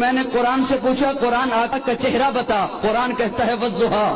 میں نے قرآن سے پوچھا قرآن آقا کا چہرہ بتا، قرآن کہتا ہے والضحیٰ۔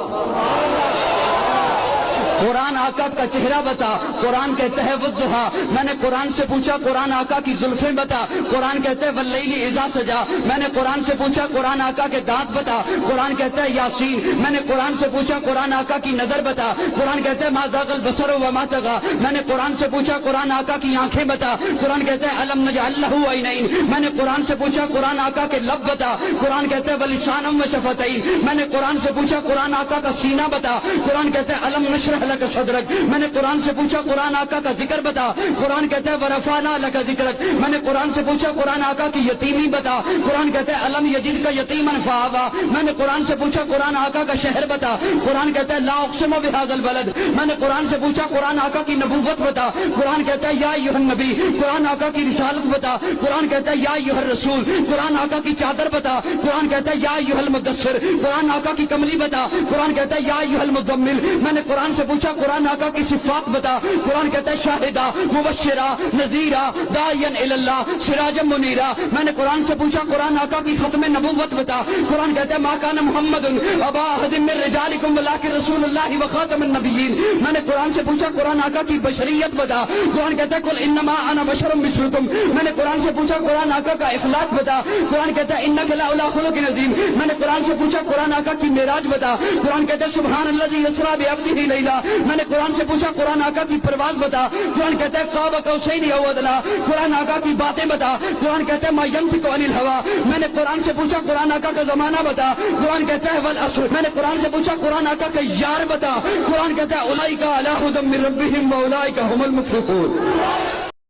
قرآن آقا کا چہرہ بتا، قرآن کہتا ہے والضحیٰ۔ میں نے قرآن سے پوچھا قرآن آقا کی زلفیں بتا، قرآن کہتا ہے واللیل اذا سجا۔ میں نے قرآن سے پوچھا قرآن آقا کے دانت بتا، قرآن کہتا ہے یاسین۔ میں نے قرآن سے پوچھا قرآن آقا کی نظر بتا، قرآن کہتا ہے ما زاغ البصر وما طغى۔ میں نے قرآن سے پوچھا قرآن آقا کی آنکھیں بتا، قرآن کہتا ہے الم نجعل لہ عینین۔ میں نے قرآن سے پوچھا قرآن آقا کے لب بتا، قرآن کہتا ہے ولسانا وشفتین۔ میں نے قرآن سے پوچھا قرآن آقا کا سینہ بتا، قرآن کہتا ہے الم نشرح لک صدرک۔ میں نے قرآن سے پوچھا قرآن آقا کا ذکر بتا، قرآن کہتا ہے ورفعنا لک ذکرک۔ میں نے قرآن سے پوچھا قرآن آقا کی یتیمی بتا، قرآن کہتا ہے الم یجدک یتیما فآویٰ۔ میں نے قرآن سے پوچھا قرآن آقا کا شہر بتا، قرآن کہتا ہے لا اقسم بہذا البلد۔ میں نے قرآن سے پوچھا قرآن آقا کی نبوت بتا، قرآن کہتا ہے یا ایھا النبی۔ قرآن آقا کی رسالت بتا، قرآن کہتا ہے یا ایھا الرسول۔ قرآن آقا کی چادر بتا، قرآن کہتا ہے یا ایھا المدثر۔ قرآن آقا کی کملی بتا، قرآن کہتا ہے یا ایھا المزمل۔ میں نے قرآن سے پوچھا قرآن آقا کی صفات بتا، قرآن کہتا ہے شاہدہ مبشرہ نذیرہ داعیا الی اللہ سراجا منیرا۔ میں نے قرآن سے پوچھا قرآن آقا کی ختم نبوت بتا، قرآن کہتا ہے ما کان محمد ابا احد من رجالکم ولکن رسول اللہ وخاتم النبیین۔ میں نے قرآن سے پوچھا قرآن آقا کی بشریت بتا، قرآن کہتا ہے قل انما انا بشر مثلکم۔ میں نے قرآن سے پوچھا قرآن آقا کا اخلاق بتا، قرآن کہتا ہے انک لعلی خلق عظیم۔ میں نے قرآن سے پوچھا قرآن آقا کی معراج بتا، قرآن کہتا ہے سبحان الذی اسریٰ بعبدہ لیلا۔ میں نے قرآن سے پوچھا قرآن آقا کی پرواز بتا، قرآن کہتا ہے قاب قوسین او ادنیٰ۔ قرآن آقا کی باتیں بتا، قرآن کہتا ہے ما ینطق عن الہویٰ۔ میں نے قرآن سے پوچھا قرآن آقا کا زمانہ بتا، قرآن کہتا ہے والعصر۔ میں نے قرآن سے پوچھا قرآن آقا کا یار بتا، قرآن کہتا ہے اولئک علی ھدی من ربہم واولئک ھم المفلحون۔